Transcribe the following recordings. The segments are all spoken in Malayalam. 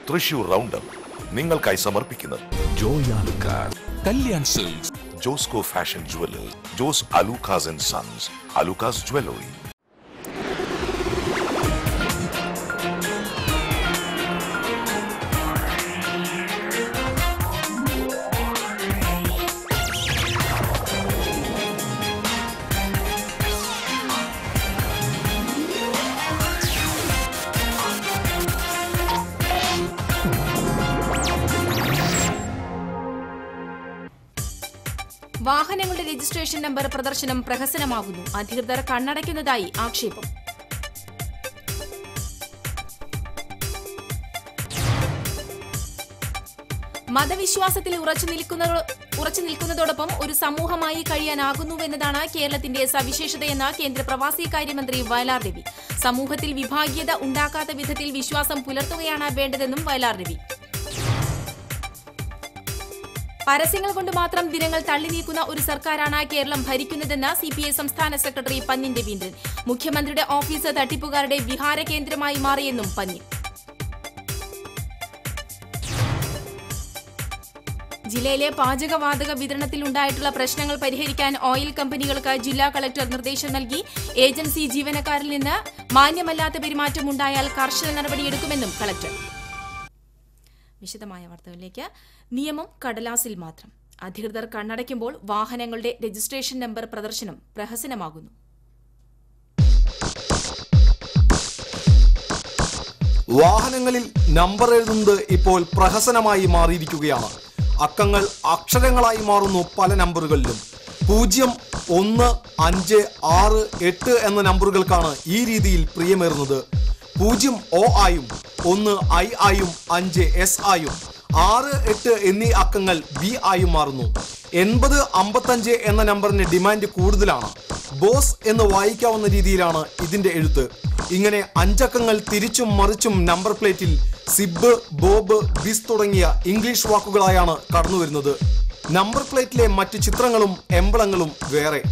തൃശൂർ റൗണ്ടപ്പ് നിങ്ങൾക്കായി സമർപ്പിക്കുന്നത് Joyalukkas, Kalyan silks, Josco fashion jewellers, Jos Alukkas and sons, Alukkas jewellery. വാഹനങ്ങളുടെ രജിസ്ട്രേഷൻ നമ്പർ പ്രദർശനം പ്രഹസനമാകുന്നു. അധികൃതർ കണ്ണടയ്ക്കുന്നതായി ആക്ഷേപം. മതവിശ്വാസത്തിൽ ഉറച്ചു നിൽക്കുന്നതോടൊപ്പം ഒരു സമൂഹമായി കഴിയാനാകുന്നുവെന്നതാണ് കേരളത്തിന്റെ സവിശേഷതയെന്ന് കേന്ദ്ര പ്രവാസി കാര്യമന്ത്രി വയലാർ രവി. സമൂഹത്തിൽ വിഭാഗീയത ഉണ്ടാക്കാത്ത വിധത്തിൽ വിശ്വാസം പുലർത്തുകയാണ് വേണ്ടതെന്നും വയലാർ രവി. പരസ്യങ്ങൾ കൊണ്ട് മാത്രം ദിനങ്ങൾ തള്ളി നീക്കുന്ന ഒരു സർക്കാരാണ് കേരളം ഭരിക്കുന്നതെന്ന് സിപിഐ സംസ്ഥാന സെക്രട്ടറി പന്ന്യൻ രവീന്ദ്രൻ. മുഖ്യമന്ത്രിയുടെ ഓഫീസ് തട്ടിപ്പുകാരുടെ വിഹാര കേന്ദ്രമായി മാറിയെന്നും പന്ന്യൻ. ജില്ലയിലെ പാചകവാതക വിതരണത്തിൽ ഉണ്ടായിട്ടുള്ള പ്രശ്നങ്ങൾ പരിഹരിക്കാൻ ഓയിൽ കമ്പനികൾക്ക് ജില്ലാ കളക്ടർ നിർദ്ദേശം നൽകി. ഏജൻസി ജീവനക്കാരിൽ നിന്ന് മാന്യമല്ലാത്ത പെരുമാറ്റമുണ്ടായാൽ കർശന നടപടിയെടുക്കുമെന്നും കളക്ടർ. വിശദമായ വാർത്തകളിലേക്ക്. നിയമം കടലാസിൽ മാത്രം. അധികൃതർ കണ്ണടയ്ക്കുമ്പോൾ വാഹനങ്ങളുടെ രജിസ്ട്രേഷൻ നമ്പർ പ്രദർശനം പ്രഹസനമാകുന്നു. വാഹനങ്ങളിൽ നമ്പർ എഴുതുന്നത് ഇപ്പോൾ പ്രഹസനമായി മാറിയിരിക്കുകയാണ്. അക്കങ്ങൾ അക്ഷരങ്ങളായി മാറുന്നു പല നമ്പറുകളിലും. 0, 1, 5, 6, 8 എന്ന നമ്പറുകൾക്കാണ് ഈ രീതിയിൽ പ്രിയമേറുന്നത്. 0 O ആയും 1 I ആയും 5 S ആയും 6, 8 എന്നീ അക്കങ്ങൾ B ആയും മാറുന്നു. 80, 55 എന്ന നമ്പറിന് ഡിമാൻഡ് കൂടുതലാണ്. ബോസ് എന്ന് വായിക്കാവുന്ന രീതിയിലാണ് ഇതിന്റെ എഴുത്ത്. ഇങ്ങനെ 5 അക്കങ്ങൾ തിരിച്ചും മറിച്ചും നമ്പർ പ്ലേറ്റിൽ സിബ്, ബോബ്, ബിസ് തുടങ്ങിയ ഇംഗ്ലീഷ് വാക്കുകളായാണ് കടന്നുവരുന്നത്. നമ്പർ പ്ലേറ്റിലെ മറ്റ് ചിത്രങ്ങളും എംബ്ലങ്ങളും വേറെ.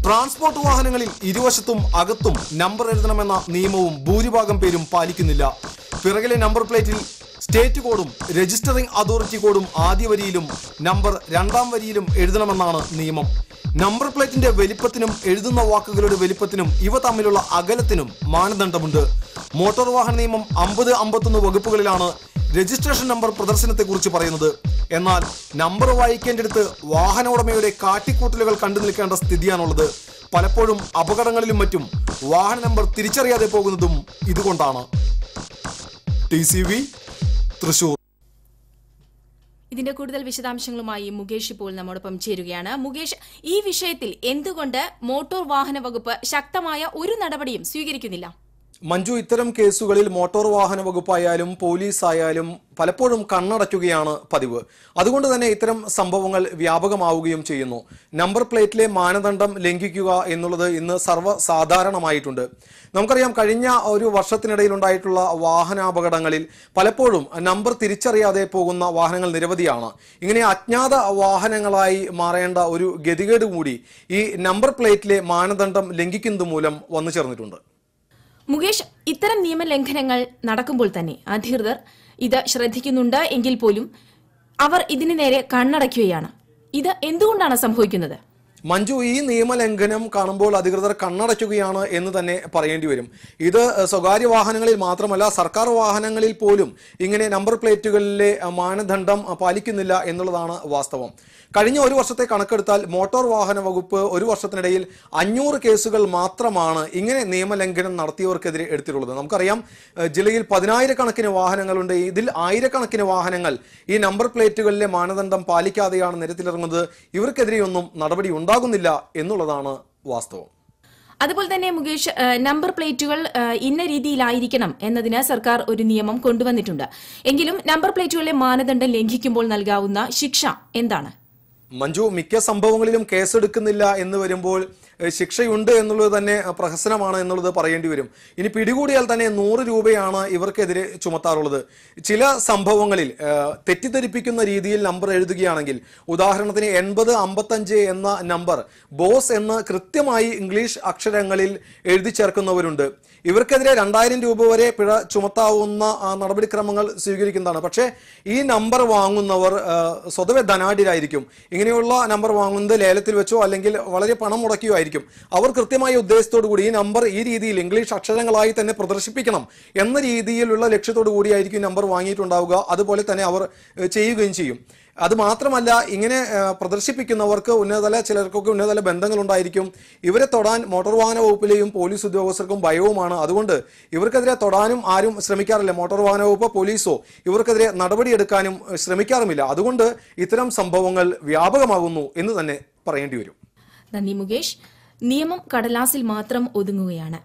ട്രാൻസ്പോർട്ട് വാഹനങ്ങളിൽ ഇരുവശത്തും അകത്തും നമ്പർ എഴുതണമെന്ന നിയമവും ഭൂരിഭാഗം പേരും പാലിക്കുന്നില്ല. പിറകിലെ നമ്പർ പ്ലേറ്റിൽ സ്റ്റേറ്റ് കോഡും രജിസ്റ്ററിംഗ് അതോറിറ്റി കോഡും ആദ്യ വരിയിലും നമ്പർ 2ാം വരിയിലും എഴുതണമെന്നാണ് നിയമം. നമ്പർ പ്ലേറ്റിന്റെ വലിപ്പത്തിനും എഴുതുന്ന വാക്കുകളുടെ വലിപ്പത്തിനും ഇവ തമ്മിലുള്ള അകലത്തിനും മാനദണ്ഡമുണ്ട്. മോട്ടോർ വാഹന നിയമം 50, 51 വകുപ്പുകളിലാണ് രജിസ്ട്രേഷൻ നമ്പർ പ്രദർശനത്തെക്കുറിച്ച് പറയുന്നത്. എന്നാൽ നമ്പർ വായിക്കേണ്ടടുത്ത് വാഹന ഉടമയുടെ കാട്ടിക്കൂട്ടലുകൾ കണ്ടു നിൽക്കേണ്ട സ്ഥിതിയാണുള്ളത്. പലപ്പോഴും അപകടങ്ങളിലും മറ്റും വാഹന നമ്പർ തിരിച്ചറിയാതെ പോകുന്നതും ഇതുകൊണ്ടാണ്. TCV തൃശൂർ. ഇതിന്റെ കൂടുതൽ വിശദാംശങ്ങളുമായി മുകേഷ് ഇപ്പോൾ നമ്മോടൊപ്പം ചേരുകയാണ്. മുകേഷ്, ഈ വിഷയത്തിൽ എന്തുകൊണ്ട് മോട്ടോർ വാഹന വകുപ്പ് ശക്തമായ ഒരു നടപടിയും സ്വീകരിക്കുന്നില്ല? മഞ്ജു, ഇത്തരം കേസുകളിൽ മോട്ടോർ വാഹന വകുപ്പായാലും പോലീസ് ആയാലും പലപ്പോഴും കണ്ണടയ്ക്കുകയാണ് പതിവ്. അതുകൊണ്ട് തന്നെ ഇത്തരം സംഭവങ്ങൾ വ്യാപകമാവുകയും ചെയ്യുന്നു. നമ്പർ പ്ലേറ്റിലെ മാനദണ്ഡം ലംഘിക്കുക എന്നുള്ളത് ഇന്ന് സർവ്വസാധാരണമായിട്ടുണ്ട്. നമുക്കറിയാം, കഴിഞ്ഞ ഒരു വർഷത്തിനിടയിൽ ഉണ്ടായിട്ടുള്ള വാഹനാപകടങ്ങളിൽ പലപ്പോഴും നമ്പർ തിരിച്ചറിയാതെ പോകുന്ന വാഹനങ്ങൾ നിരവധിയാണ്. ഇങ്ങനെ അജ്ഞാത വാഹനങ്ങളായി മാറേണ്ട ഒരു ഗതികേട് കൂടി ഈ നമ്പർ പ്ലേറ്റിലെ മാനദണ്ഡം ലംഘിക്കുന്നത് മൂലം വന്നു ചേർന്നിട്ടുണ്ട്. മുകേഷ്, ഇത്തരം നിയമലംഘനങ്ങൾ നടക്കുമ്പോൾ തന്നെ അധികൃതർ ഇത് ശ്രദ്ധിക്കുന്നുണ്ട് എങ്കിൽ പോലും അവർ ഇതിനു നേരെ കണ്ണടയ്ക്കുകയാണ്. ഇത് എന്തുകൊണ്ടാണ് സംഭവിക്കുന്നത്? മഞ്ജു, ഈ നിയമലംഘനം കാണുമ്പോൾ അധികൃതർ കണ്ണടയ്ക്കുകയാണ് എന്ന് തന്നെ പറയേണ്ടി വരും. ഇത് സ്വകാര്യ വാഹനങ്ങളിൽ മാത്രമല്ല, സർക്കാർ വാഹനങ്ങളിൽ പോലും ഇങ്ങനെ നമ്പർ പ്ലേറ്റുകളിലെ മാനദണ്ഡം പാലിക്കുന്നില്ല എന്നുള്ളതാണ് വാസ്തവം. കഴിഞ്ഞ ഒരു വർഷത്തെ കണക്കെടുത്താൽ മോട്ടോർ വാഹന വകുപ്പ് ഒരു വർഷത്തിനിടയിൽ 500 കേസുകൾ മാത്രമാണ് ഇങ്ങനെ നിയമലംഘനം നടത്തിയവർക്കെതിരെ എടുത്തിട്ടുള്ളത്. നമുക്കറിയാം, ജില്ലയിൽ 10,000 കണക്കിന് വാഹനങ്ങളുണ്ട്. ഇതിൽ 1000 വാഹനങ്ങൾ ഈ നമ്പർ പ്ലേറ്റുകളിലെ മാനദണ്ഡം പാലിക്കാതെയാണ് നിരത്തിലിറങ്ങുന്നത്. ഇവർക്കെതിരെയൊന്നും നടപടി ഉണ്ടാകുന്നില്ല എന്നുള്ളതാണ് വാസ്തവം. അതുപോലെ തന്നെ മുകേഷ്, നമ്പർ പ്ലേറ്റുകൾ ഇന്ന രീതിയിലായിരിക്കണം എന്നതിന് സർക്കാർ ഒരു നിയമം കൊണ്ടുവന്നിട്ടുണ്ട്. എങ്കിലും നമ്പർ പ്ലേറ്റുകളിലെ മാനദണ്ഡം ലംഘിക്കുമ്പോൾ നൽകാവുന്ന ശിക്ഷ എന്താണ്? മഞ്ജു, മിക്ക സംഭവങ്ങളിലും കേസെടുക്കുന്നില്ല എന്ന് വരുമ്പോൾ ശിക്ഷയുണ്ട് എന്നുള്ളത് തന്നെ പ്രഹസനമാണ് എന്നുള്ളത് പറയേണ്ടി വരും. ഇനി പിടികൂടിയാൽ തന്നെ 100 രൂപയാണ് ഇവർക്കെതിരെ ചുമത്താറുള്ളത്. ചില സംഭവങ്ങളിൽ തെറ്റിദ്ധരിപ്പിക്കുന്ന രീതിയിൽ നമ്പർ എഴുതുകയാണെങ്കിൽ, ഉദാഹരണത്തിന് 80, 55 എന്ന നമ്പർ ബോസ് എന്ന് കൃത്യമായി ഇംഗ്ലീഷ് അക്ഷരങ്ങളിൽ എഴുതി ചേർക്കുന്നവരുണ്ട്. ഇവർക്കെതിരെ 2000 രൂപ വരെ പിഴ ചുമത്താവുന്ന നടപടിക്രമങ്ങൾ സ്വീകരിക്കുന്നതാണ്. പക്ഷേ ഈ നമ്പർ വാങ്ങുന്നവർ സ്വതവേ ധനാഢ്യരായിരിക്കും. ഇങ്ങനെയുള്ള നമ്പർ വാങ്ങുന്നത് ലേലത്തിൽ വെച്ചോ അല്ലെങ്കിൽ വളരെ പണം മുടക്കിയോ ആയിരിക്കും. അവർ കൃത്യമായ ഉദ്ദേശത്തോടു കൂടി ഈ നമ്പർ ഈ രീതിയിൽ ഇംഗ്ലീഷ് അക്ഷരങ്ങളായി തന്നെ പ്രദർശിപ്പിക്കണം എന്ന രീതിയിലുള്ള ലക്ഷ്യത്തോടു കൂടിയായിരിക്കും നമ്പർ വാങ്ങിയിട്ടുണ്ടാവുക. അതുപോലെ തന്നെ അവർ ചെയ്യുകയും ചെയ്യും. അത് മാത്രമല്ല, ഇങ്ങനെ പ്രദർശിപ്പിക്കുന്നവർക്ക് ചിലർക്കൊക്കെ ഉന്നതതല ബന്ധങ്ങളുണ്ടായിരിക്കും. ഇവരെ തൊടാൻ മോട്ടോർ വാഹന വകുപ്പിലെയും പോലീസ് ഉദ്യോഗസ്ഥർക്കും ഭയവുമാണ്. അതുകൊണ്ട് ഇവർക്കെതിരെ തൊടാനും ആരും ശ്രമിക്കാറില്ല. മോട്ടോർ വാഹന വകുപ്പോ പോലീസോ ഇവർക്കെതിരെ നടപടിയെടുക്കാനും ശ്രമിക്കാറുമില്ല. അതുകൊണ്ട് ഇത്തരം സംഭവങ്ങൾ വ്യാപകമാകുന്നു എന്ന് തന്നെ പറയേണ്ടി വരും. നന്ദി മുകേഷ്. നിയമം കടലാസിൽ മാത്രം ഒതുങ്ങുകയാണ്.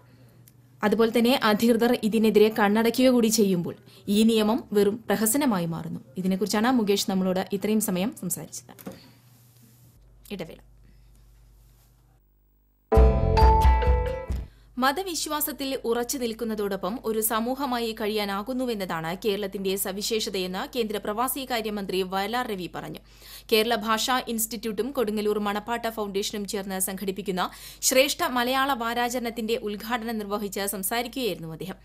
അതുപോലെ തന്നെ അധികൃതർ ഇതിനെതിരെ കണ്ണടയ്ക്കുക കൂടി ചെയ്യുമ്പോൾ ഈ നിയമം വെറും പ്രഹസനമായി മാറുന്നു. ഇതിനെക്കുറിച്ചാണ് മുകേഷ് നമ്മളോട് ഇത്രയും സമയം സംസാരിച്ചത്. ഇടവേള. മതവിശ്വാസത്തിൽ ഉറച്ചു നിൽക്കുന്നതോടൊപ്പം ഒരു സമൂഹമായി കഴിയാനാകുന്നുവെന്നതാണ് കേരളത്തിന്റെ സവിശേഷതയെന്ന് കേന്ദ്ര പ്രവാസികാര്യമന്ത്രി വയലാർ രവി പറഞ്ഞു. കേരള ഭാഷാ ഇൻസ്റ്റിറ്റ്യൂട്ടും കൊടുങ്ങല്ലൂർ മണപ്പാട്ട ഫൌണ്ടേഷനും ചേർന്ന് സംഘടിപ്പിക്കുന്ന ശ്രേഷ്ഠ മലയാള വാരാചരണത്തിന്റെ ഉദ്ഘാടനം നിർവഹിച്ച് സംസാരിക്കുകയായിരുന്നു അദ്ദേഹം.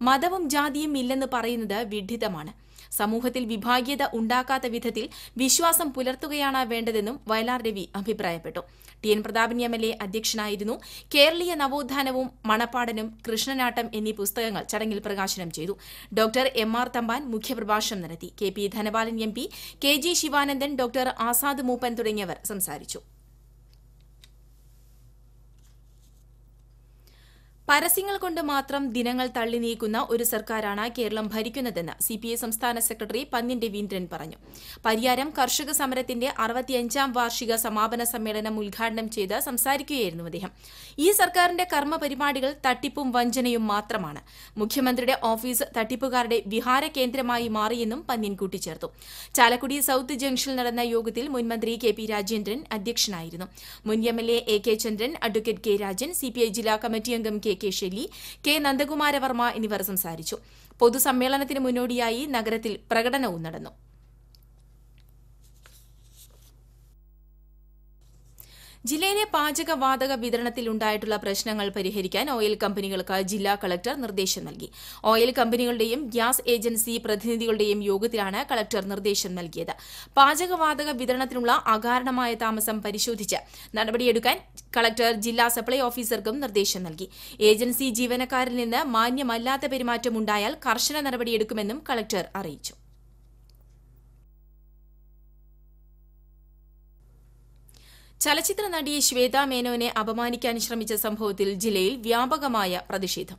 മതവും ജാതിയും ഇല്ലെന്ന് പറയുന്നത് വിഡ്ഢിത്തമാണ്. സമൂഹത്തിൽ വിഭാഗീയത ഉണ്ടാക്കാത്ത വിധത്തിൽ വിശ്വാസം പുലർത്തുകയാണ് വേണ്ടതെന്നും വയലാർ രവി അഭിപ്രായപ്പെട്ടു. ടി.എൻ. പ്രതാപൻ എം.എൽ.എ. അധ്യക്ഷനായിരുന്നു. കേരളീയ നവോത്ഥാനവും മണപ്പാടനും കൃഷ്ണനാട്ടം എന്നീ പുസ്തകങ്ങൾ ചടങ്ങിൽ പ്രകാശനം ചെയ്തു. ഡോക്ടർ എം.ആർ. തമ്പാൻ മുഖ്യപ്രഭാഷണം നടത്തി. K P. Dhanapalan M P, K G. Sivanandan, doctor Azad Moopen തുടങ്ങിയവർ സംസാരിച്ചു. പരസ്യങ്ങൾ കൊണ്ട് മാത്രം ദിനങ്ങൾ തള്ളി നീക്കുന്ന ഒരു സർക്കാരാണ് കേരളം ഭരിക്കുന്നതെന്ന് സിപിഐ സംസ്ഥാന സെക്രട്ടറി പന്ന്യൻ രവീന്ദ്രൻ പറഞ്ഞു. പരിയാരം കർഷക സമരത്തിന്റെ 65ാം വാർഷിക സമാപന സമ്മേളനം ഉദ്ഘാടനം ചെയ്ത് സംസാരിക്കുകയായിരുന്നു അദ്ദേഹം. ഈ സർക്കാരിന്റെ കർമ്മ പരിപാടികൾ തട്ടിപ്പും വഞ്ചനയും മാത്രമാണ്. മുഖ്യമന്ത്രിയുടെ ഓഫീസ് തട്ടിപ്പുകാരുടെ വിഹാര കേന്ദ്രമായി മാറിയെന്നും പന്ന്യൻ കൂട്ടിച്ചേർത്തു. ചാലക്കുടി സൌത്ത് ജംഗ്ഷനിൽ നടന്ന യോഗത്തിൽ മുൻമന്ത്രി കെ.പി. രാജേന്ദ്രൻ അധ്യക്ഷനായിരുന്നു. മുൻ എം.എൽ.എ. എ.കെ. ചന്ദ്രൻ, അഡ്വക്കേറ്റ് കെ. രാജൻ, സിപിഐ ജില്ലാ കമ്മിറ്റി അംഗം കെ. ശൈലി, കെ. നന്ദകുമാരവർമ്മ എന്നിവർ സംസാരിച്ചു. പൊതുസമ്മേളനത്തിന് മുന്നോടിയായി നഗരത്തിൽ പ്രകടനവും നടന്നു. ജില്ലയിലെ പാചകവാതക വിതരണത്തിൽ ഉണ്ടായിട്ടുള്ള പ്രശ്നങ്ങൾ പരിഹരിക്കാൻ ഓയിൽ കമ്പനികൾക്ക് ജില്ലാ കളക്ടർ നിർദ്ദേശം നൽകി. ഓയിൽ കമ്പനികളുടെയും ഗ്യാസ് ഏജൻസി പ്രതിനിധികളുടെയും യോഗത്തിലാണ് കളക്ടർ നിർദ്ദേശം നൽകിയത്. പാചകവാതക വിതരണത്തിനുള്ള അകാരണമായ താമസം പരിശോധിച്ച് നടപടിയെടുക്കാൻ കളക്ടർ ജില്ലാ സപ്ലൈ ഓഫീസർക്കും നിർദ്ദേശം നൽകി. ഏജൻസി ജീവനക്കാരിൽ നിന്ന് മാന്യമല്ലാത്ത പെരുമാറ്റമുണ്ടായാൽ കർശന നടപടിയെടുക്കുമെന്നും കളക്ടർ അറിയിച്ചു. ചലച്ചിത്ര നടി ശ്വേത മേനോനെ അപമാനിക്കാൻ ശ്രമിച്ച സംഭവത്തിൽ ജില്ലയിൽ വ്യാപകമായ പ്രതിഷേധം.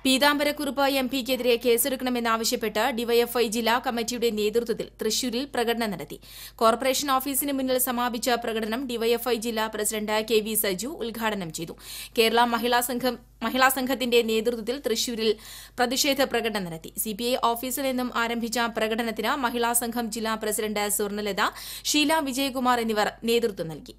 പീതാംബരക്കുറുപ്പ് എം.പിക്കെതിരെ കേസെടുക്കണമെന്നാവശ്യപ്പെട്ട് ഡിവൈഎഫ്ഐ ജില്ലാ കമ്മിറ്റിയുടെ നേതൃത്വത്തിൽ തൃശൂരിൽ പ്രകടനം നടത്തി. കോർപ്പറേഷൻ ഓഫീസിന് മുന്നിൽ സമാപിച്ച പ്രകടനം ഡിവൈഎഫ്ഐ ജില്ലാ പ്രസിഡന്റ് കെ.വി. സജു ഉദ്ഘാടനം ചെയ്തു. കേരള മഹിളാ സംഘത്തിന്റെ നേതൃത്വത്തിൽ തൃശൂരിൽ പ്രതിഷേധ പ്രകടനം നടത്തി. സിപിഐ ഓഫീസിൽ നിന്നും ആരംഭിച്ച പ്രകടനത്തിന് മഹിളാ സംഘം ജില്ലാ പ്രസിഡന്റ് സ്വർണലത, ഷീല വിജയകുമാർ എന്നിവർ നേതൃത്വം നൽകി.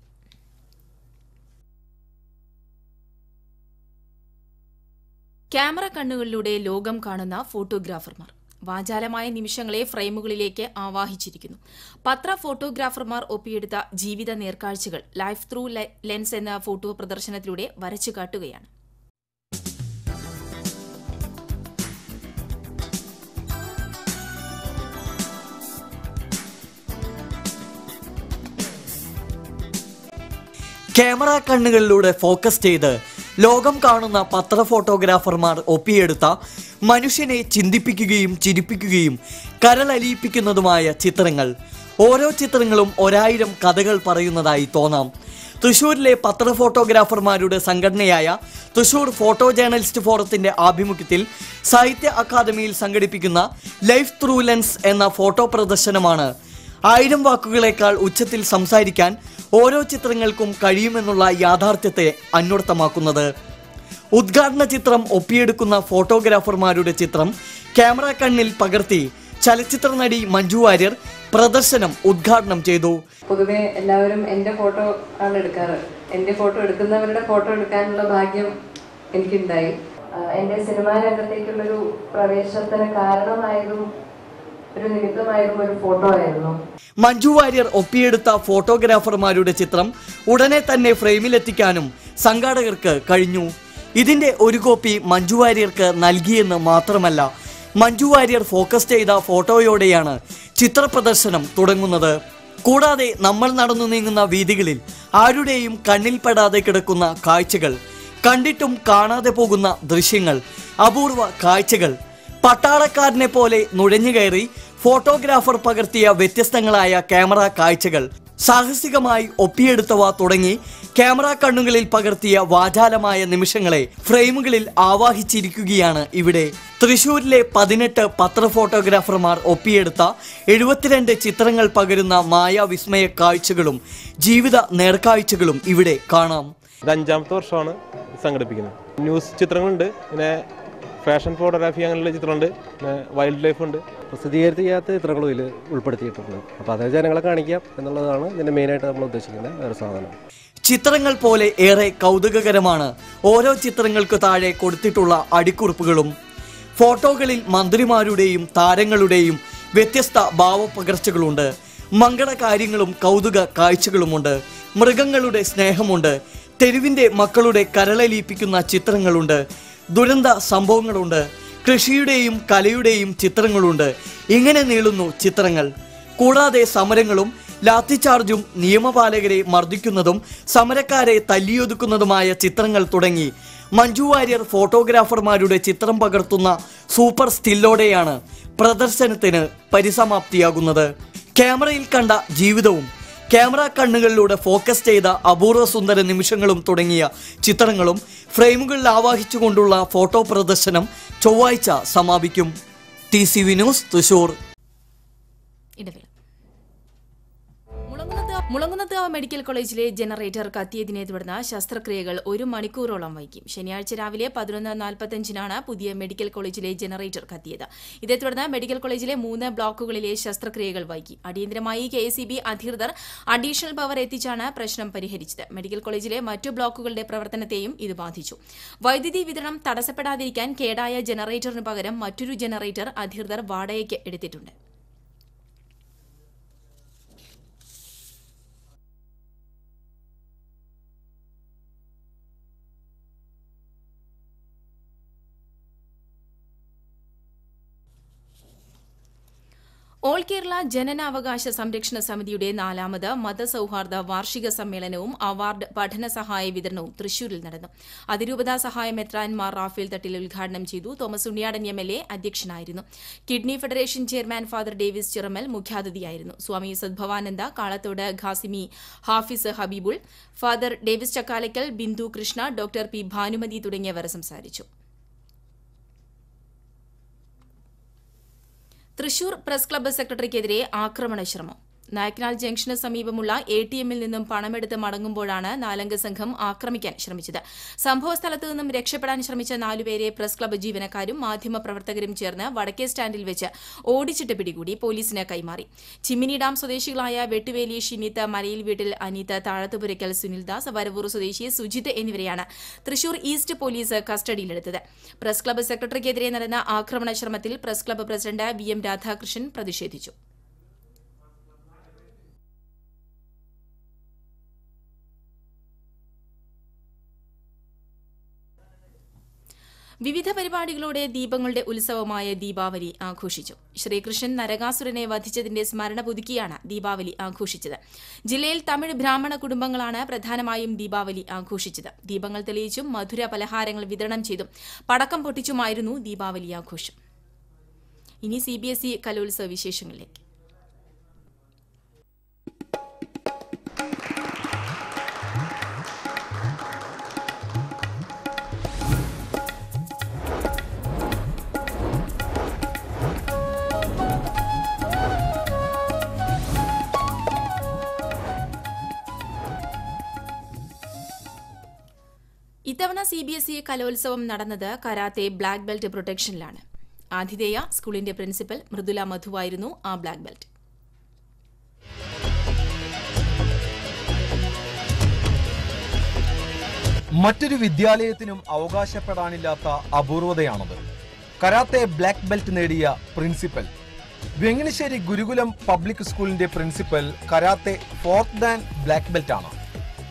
ക്യാമറ കണ്ണുകളിലൂടെ ലോകം കാണുന്ന ഫോട്ടോഗ്രാഫർമാർ വാചാലമായ നിമിഷങ്ങളെ ഫ്രെയിമുകളിലേക്ക് ആവാഹിച്ചിരിക്കുന്നു. പത്ര ഫോട്ടോഗ്രാഫർമാർ ഒപ്പിയെടുത്ത ജീവിത നേർക്കാഴ്ചകൾ ലൈഫ് ത്രൂ ലെൻസ് എന്ന ഫോട്ടോ പ്രദർശനത്തിലൂടെ വരച്ചു കാട്ടുകയാണ്. ക്യാമറ കണ്ണുകളിലൂടെ ഫോക്കസ് ചെയ്ത് ലോകം കാണുന്ന പത്ര ഫോട്ടോഗ്രാഫർമാർ ഒപ്പിയെടുത്ത മനുഷ്യനെ ചിന്തിപ്പിക്കുകയും ചിരിപ്പിക്കുകയും കരളലിയിപ്പിക്കുന്നതുമായ ചിത്രങ്ങൾ. ഓരോ ചിത്രങ്ങളും 1000 കഥകൾ പറയുന്നതായി തോന്നാം. തൃശൂരിലെ പത്ര ഫോട്ടോഗ്രാഫർമാരുടെ സംഘടനയായ തൃശൂർ ഫോട്ടോ ജേർണലിസ്റ്റ് ഫോറത്തിന്റെ ആഭിമുഖ്യത്തിൽ സാഹിത്യ അക്കാദമിയിൽ സംഘടിപ്പിക്കുന്ന ലൈഫ് ത്രൂ ലെൻസ് എന്ന ഫോട്ടോ പ്രദർശനമാണ് 1000 വാക്കുകളേക്കാൾ ഉച്ചത്തിൽ സംസാരിക്കാൻ ഓരോ ചിത്രങ്ങൾക്കും കഴിയുമെന്നുള്ള യാഥാർത്ഥ്യത്തെ അന്വർത്ഥമാക്കുന്നത്. ഉദ്ഘാടന ചിത്രം ഒപ്പിയെടുക്കുന്ന ഫോട്ടോഗ്രാഫർമാരുടെ ചിത്രം ക്യാമറ കണ്ണിൽ പകർത്തി ചലച്ചിത്ര നടി മഞ്ജു വാര്യർ പ്രദർശനം ഉദ്ഘാടനം ചെയ്തു. പൊതുവെ എല്ലാവരും എൻ്റെ ഫോട്ടോ ആണ് എടുക്കാറ്. എൻ്റെ ഫോട്ടോ എടുക്കുന്നവരുടെ ഫോട്ടോ എടുക്കാനുള്ള ഭാഗ്യം എനിക്കുണ്ടായി. എൻ്റെ സിനിമാ രംഗത്തേക്കുള്ളൊരു പ്രവേശനത്തിന് കാരണമായതും ഒരു നിമിത്തമായതും ഒരു ഫോട്ടോ ആയിരുന്നു. മഞ്ജു വാര്യർ ഒപ്പിയെടുത്ത ഫോട്ടോഗ്രാഫർമാരുടെ ചിത്രം ഉടനെ തന്നെ ഫ്രെയിമിലെത്തിക്കാനും സംഘാടകർക്ക് കഴിഞ്ഞു. ഇതിന്റെ ഒരു കോപ്പി മഞ്ജു വാര്യർക്ക് നൽകിയെന്ന് മാത്രമല്ല, മഞ്ജു വാര്യർ ഫോക്കസ് ചെയ്ത ഫോട്ടോയോടെയാണ് ചിത്ര പ്രദർശനം തുടങ്ങുന്നത്. കൂടാതെ നമ്മൾ നടന്നു നീങ്ങുന്ന വീഥികളിൽ ആരുടെയും കണ്ണിൽപ്പെടാതെ കിടക്കുന്ന കാഴ്ചകൾ, കണ്ടിട്ടും കാണാതെ പോകുന്ന ദൃശ്യങ്ങൾ, അപൂർവ കാഴ്ചകൾ, പട്ടാളക്കാരനെ പോലെ നുഴഞ്ഞുകയറി ഫോട്ടോഗ്രാഫർ പകർത്തിയ വ്യത്യസ്തങ്ങളായ ക്യാമറ കാഴ്ചകൾ, സാഹസികമായി ഒപ്പിയെടുത്തവ തുടങ്ങി ക്യാമറ കണ്ണുകളിൽ പകർത്തിയ വാചാലമായ നിമിഷങ്ങളെ ഫ്രെയിമുകളിൽ ആവാഹിച്ചിരിക്കുകയാണ് ഇവിടെ. തൃശൂരിലെ 18 പത്ര ഫോട്ടോഗ്രാഫർമാർ ഒപ്പിയെടുത്ത 72 ചിത്രങ്ങൾ പകരുന്ന മായാവിസ്മയ കാഴ്ചകളും ജീവിത നേർക്കാഴ്ചകളും ഇവിടെ കാണാം. ഇത് 5ാമത്തെ വർഷമാണ് സംഘടിപ്പിക്കുന്നത്. ന്യൂസ് ചിത്രങ്ങളുണ്ട്, പിന്നെ ഫാഷൻ ഫോട്ടോഗ്രാഫി അങ്ങനെയുള്ള ചിത്രമുണ്ട്, പിന്നെ വൈൽഡ് ലൈഫ് ഉണ്ട്. പ്രസിദ്ധീകരിക്കാത്ത ചിത്രങ്ങളും ഇതിൽ ഉൾപ്പെടുത്തിയിട്ടുണ്ട്. അപ്പോൾ അത് ജനങ്ങളെ കാണിക്കാം എന്നുള്ളതാണ് ഇതിൻ്റെ മെയിനായിട്ട് നമ്മൾ ഉദ്ദേശിക്കുന്ന ഒരു സാധനം. ചിത്രങ്ങൾ പോലെ ഏറെ കൗതുകകരമാണ് ഓരോ ചിത്രങ്ങൾക്ക് താഴെ കൊടുത്തിട്ടുള്ള അടിക്കുറിപ്പുകളും. ഫോട്ടോകളിൽ മന്ത്രിമാരുടെയും താരങ്ങളുടെയും വ്യത്യസ്ത ഭാവപകർച്ചകളുണ്ട്. മംഗളകാര്യങ്ങളും കൗതുക കാഴ്ചകളുമുണ്ട്. മൃഗങ്ങളുടെ സ്നേഹമുണ്ട്. തെരുവിൻ്റെ മക്കളുടെ കരളലിയിപ്പിക്കുന്ന ചിത്രങ്ങളുണ്ട്. ദുരന്ത സംഭവങ്ങളുണ്ട്. കൃഷിയുടെയും കലയുടെയും ചിത്രങ്ങളുണ്ട്. ഇങ്ങനെ നീളുന്നു ചിത്രങ്ങൾ. കൂടാതെ സമരങ്ങളും ലാത്തിചാർജും നിയമപാലകരെ മർദ്ദിക്കുന്നതും സമരക്കാരെ തല്ലിയൊതുക്കുന്നതുമായ ചിത്രങ്ങൾ തുടങ്ങി മഞ്ജു വാര്യർ ഫോട്ടോഗ്രാഫർമാരുടെ ചിത്രം പകർത്തുന്ന സൂപ്പർ സ്റ്റില്ലോടെയാണ് പ്രദർശനത്തിന് പരിസമാപ്തിയാകുന്നത്. ക്യാമറയിൽ കണ്ട ജീവിതവും ക്യാമറ കണ്ണുകളിലൂടെ ഫോക്കസ് ചെയ്ത അപൂർവ സുന്ദര നിമിഷങ്ങളും തുടങ്ങിയ ചിത്രങ്ങളും ഫ്രെയിമുകളിൽ ആവാഹിച്ചുകൊണ്ടുള്ള ഫോട്ടോ പ്രദർശനം ചൊവ്വാഴ്ച സമാപിക്കും. TCV news, Thrissur. മുളങ്കുന്നത്ത് മെഡിക്കൽ കോളേജിലെ ജനറേറ്റർ കത്തിയതിനെ തുടർന്ന് ശസ്ത്രക്രിയകൾ 1 മണിക്കൂറോളം വൈകി. ശനിയാഴ്ച രാവിലെ 11:45 പുതിയ മെഡിക്കൽ കോളേജിലെ ജനറേറ്റർ കത്തിയത്. ഇതേ തുടർന്ന് മെഡിക്കൽ കോളേജിലെ 3 ബ്ലോക്കുകളിലെ ശസ്ത്രക്രിയകൾ വൈകി. അടിയന്തരമായി KSEB അധികൃതർ അഡീഷണൽ പവർ എത്തിച്ചാണ് പ്രശ്നം പരിഹരിച്ചത്. മെഡിക്കൽ കോളേജിലെ മറ്റു ബ്ലോക്കുകളുടെ പ്രവർത്തനത്തെയും ഇത് ബാധിച്ചു. വൈദ്യുതി വിതരണം തടസ്സപ്പെടാതിരിക്കാൻ കേടായ ജനറേറ്ററിന് പകരം മറ്റൊരു ജനറേറ്റർ അധികൃതർ വാടകയ്ക്ക് എടുത്തിട്ടുണ്ട്. ഓൾ കേരള ജനനാവകാശ സംരക്ഷണ സമിതിയുടെ 4ാമത് മതസൌഹാർദ്ദ വാർഷിക സമ്മേളനവും അവാർഡ് പഠന സഹായ വിതരണവും തൃശൂരിൽ നടന്നു. അതിരൂപതാ സഹായ മെത്രാൻ മാർ റാഫേൽ തട്ടിൽ ഉദ്ഘാടനം ചെയ്തു. തോമസ് ഉണ്ണിയാടൻ MLA അധ്യക്ഷനായിരുന്നു. Kidney federation chairman father Davis Chiramel മുഖ്യാതിഥിയായിരുന്നു. Swami Sadbhavananda, Kalathode Khasimi Hafiz Habibul, father Davis Chakkalakkal, Bindu Krishna, doctor P Bhanumathi തുടങ്ങിയവർ സംസാരിച്ചു. തൃശൂർ പ്രസ് ക്ലബ്ബ് സെക്രട്ടറിക്കെതിരെ ആക്രമണ ശ്രമം. നായക്കനാൽ ജംഗ്ഷന് സമീപമുള്ള ATMൽ നിന്നും പണമെടുത്ത് മടങ്ങുമ്പോഴാണ് 4-അംഗ സംഘം ആക്രമിക്കാൻ ശ്രമിച്ചത്. സംഭവസ്ഥലത്ത് നിന്നും രക്ഷപ്പെടാൻ ശ്രമിച്ച 4 പേരെ പ്രസ് ക്ലബ്ബ് ജീവനക്കാരും മാധ്യമപ്രവർത്തകരും ചേർന്ന് വടക്കേ സ്റ്റാൻഡിൽ വെച്ച് ഓടിച്ചിട്ട് പിടികൂടി പോലീസിന് കൈമാറി. ചിമ്മിനി ഡാം സ്വദേശികളായ വെട്ടുവേലി ഷിനിത്ത്, മലയിൽ വീട്ടിൽ അനീത്ത്, താഴത്തുപുരയ്ക്കൽ സുനിൽദാസ്, വരവൂർ സ്വദേശി സുജിത്ത് എന്നിവരെയാണ് തൃശൂർ ഈസ്റ്റ് പോലീസ് കസ്റ്റഡിയിലെടുത്തത്. പ്രസ് ക്ലബ്ബ് സെക്രട്ടറിക്കെതിരെ നടന്ന ആക്രമണ ശ്രമത്തിൽ press club president VM Radhakrishnan പ്രതിഷേധിച്ചു. വിവിധ പരിപാടികളോടെ ദീപങ്ങളുടെ ഉത്സവമായ ദീപാവലി ആഘോഷിച്ചു. ശ്രീകൃഷ്ണൻ നരകാസുരനെ വധിച്ചതിന്റെ സ്മരണ പുതുക്കിയാണ് ദീപാവലി ആഘോഷിച്ചത്. ജില്ലയിൽ തമിഴ് ബ്രാഹ്മണ കുടുംബങ്ങളാണ് പ്രധാനമായും ദീപാവലി ആഘോഷിച്ചത്. ദീപങ്ങൾ തെളിയിച്ചും മധുര പലഹാരങ്ങൾ വിതരണം ചെയ്തും പടക്കം പൊട്ടിച്ചുമായിരുന്നു ദീപാവലി ആഘോഷം. ഇനി CBSE കലോത്സവ വിശേഷങ്ങളിലേക്ക്. ഇത്തവണ CBSE കലോത്സവം നടന്നത് കരാത്തെ ബ്ലാക്ക് ബെൽറ്റ് പ്രൊട്ടക്ഷനിലാണ്. ആതിഥേയ സ്കൂളിന്റെ പ്രിൻസിപ്പൽ മൃദുല മധുവായിരുന്നു ആ ബ്ലാക്ക് ബെൽറ്റ്. മറ്റൊരു വിദ്യാലയത്തിനും അവകാശപ്പെടാനില്ലാത്ത അപൂർവതയാണത്. കരാത്തെ ബ്ലാക്ക് ബെൽറ്റ് നേടിയ പ്രിൻസിപ്പൽ. വെങ്ങനശ്ശേരി ഗുരുകുലം പബ്ലിക് സ്കൂളിന്റെ principal karate 4th Dan black belt ആണ്.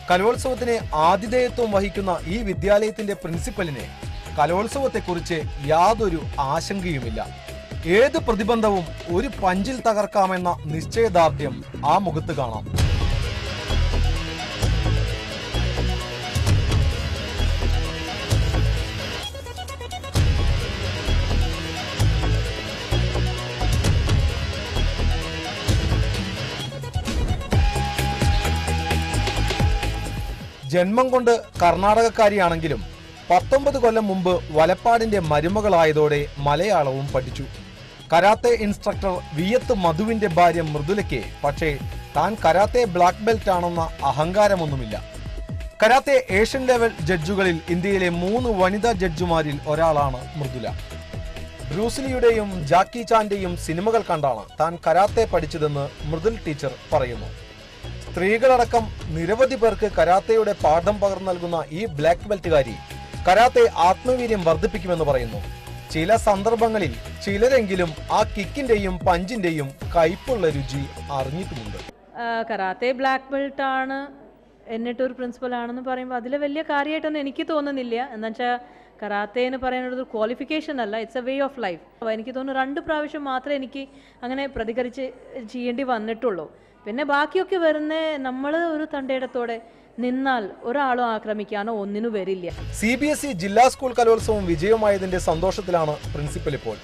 കലോത്സവത്തിന് ആതിഥേയത്വം വഹിക്കുന്ന ഈ വിദ്യാലയത്തിന്റെ പ്രിൻസിപ്പലിന് കലോത്സവത്തെക്കുറിച്ച് യാതൊരു ആശങ്കയുമില്ല. ഏത് പ്രതിബന്ധവും ഒരു പഞ്ചിൽ തകർക്കാമെന്ന നിശ്ചയദാർഢ്യം ആ മുഖത്ത് കാണാം. ജന്മം കൊണ്ട് കർണാടകക്കാരിയാണെങ്കിലും 19 കൊല്ലം മുമ്പ് വലപ്പാടിന്റെ മരുമകളായതോടെ മലയാളവും പഠിച്ചു. കരാത്തെ ഇൻസ്ട്രക്ടർ വിയത്ത് മധുവിന്റെ ഭാര്യ മൃദുലയ്ക്ക് പക്ഷേ താൻ കരാത്തെ ബ്ലാക്ക് ബെൽറ്റ് ആണെന്ന അഹങ്കാരമൊന്നുമില്ല. കരാത്തെ ഏഷ്യൻ ലെവൽ ജഡ്ജുകളിൽ ഇന്ത്യയിലെ 3 വനിതാ ജഡ്ജുമാരിൽ ഒരാളാണ് മൃദുല. ബ്രൂസ്ലിയുടെയും ജാക്കി ചാന്റെയും സിനിമകൾ കണ്ടാണ് താൻ കരാത്തെ പഠിച്ചതെന്ന് മൃദുൽ ടീച്ചർ പറയുന്നു. സ്ത്രീകളടക്കം നിരവധി പേർക്ക് കരാത്തയുടെ പാഠം പകർന്നു നൽകുന്ന ഈ ബ്ലാക്ക് ബെൽറ്റുകാരി കരാത്തെ ആത്മവീര്യം വർദ്ധിപ്പിക്കുമെന്ന് പറയുന്നു. ചില സന്ദർഭങ്ങളിൽ ചിലരെങ്കിലും ആ കിക്കിന്റെയും പഞ്ചിന്റെയും കയ്പുള്ള രുചി അറിഞ്ഞിട്ടുമുണ്ട്. കരാത്തെ ബ്ലാക്ക് ബെൽറ്റ് ആണ് എന്നിട്ടൊരു പ്രിൻസിപ്പൽ ആണെന്ന് പറയുമ്പോൾ അതിൽ വലിയ കാര്യമായിട്ടൊന്നും എനിക്ക് തോന്നുന്നില്ല. എന്താ വെച്ചാൽ കരാത്തെ എന്ന് പറയുന്നത് ഒരു ക്വാളിഫിക്കേഷൻ അല്ല, it's a way of life. എനിക്ക് തോന്നുന്നു 2 പ്രാവശ്യം മാത്രമേ എനിക്ക് അങ്ങനെ പ്രതികരിച്ച് ചെയ്യേണ്ടി വന്നിട്ടുള്ളൂ. പിന്നെ ബാക്കിയൊക്കെ വരുന്ന നമ്മൾ ഒരു തണ്ടയിടത്തോടെ നിന്നാൽ ഒരാളും ആക്രമിക്കാനോ ഒന്നിനും വരില്ല. CBSE ജില്ലാ സ്കൂൾ കലോത്സവം വിജയമായതിന്റെ സന്തോഷത്തിലാണ് പ്രിൻസിപ്പൽ ഇപ്പോൾ.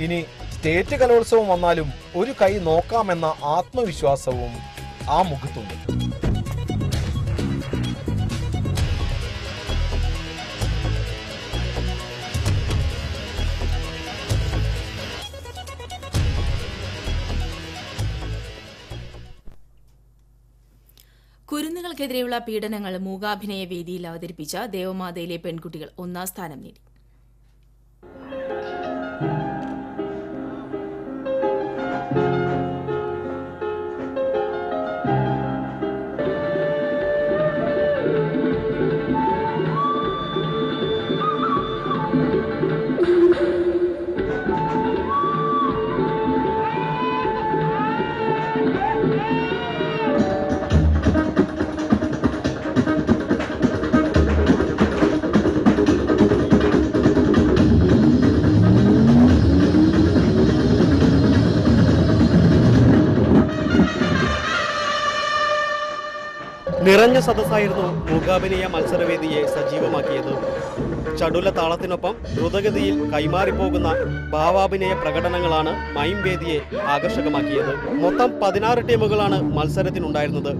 ഇനി സ്റ്റേറ്റ് കലോത്സവം വന്നാലും ഒരു കൈ നോക്കാമെന്ന ആത്മവിശ്വാസവും ആ മുഖത്തുണ്ട്. കുരുന്നുകൾക്കെതിരെയുള്ള പീഡനങ്ങൾ മൂകാഭിനയ വേദിയിൽ അവതരിപ്പിച്ച ദേവമാതയിലെ പെൺകുട്ടികൾ 1ാം സ്ഥാനം നേടി. നിറഞ്ഞ സദസ്സായിരുന്നു മൂകാഭിനയ മത്സരവേദിയെ സജീവമാക്കിയത്. ചടുല താളത്തിനൊപ്പം ദ്രുതഗതിയിൽ കൈമാറിപ്പോകുന്ന ഭാവാഭിനയ പ്രകടനങ്ങളാണ് മൈം വേദിയെ ആകർഷകമാക്കിയത്. മൊത്തം 16 ടീമുകളാണ് മത്സരത്തിനുണ്ടായിരുന്നത്.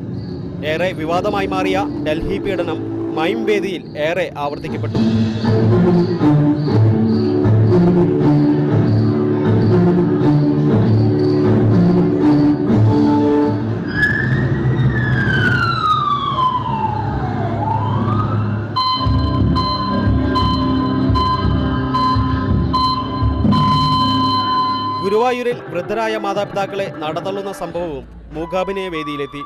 ഏറെ വിവാദമായി മാറിയ ഡൽഹി പീഡനം മൈം വേദിയിൽ ഏറെ ആവർത്തിക്കപ്പെട്ടു. ഗുരുവായൂരിൽ വൃദ്ധരായ മാതാപിതാക്കളെ നടതള്ളുന്ന സംഭവവും മൂകാഭിനയ വേദിയിലെത്തി.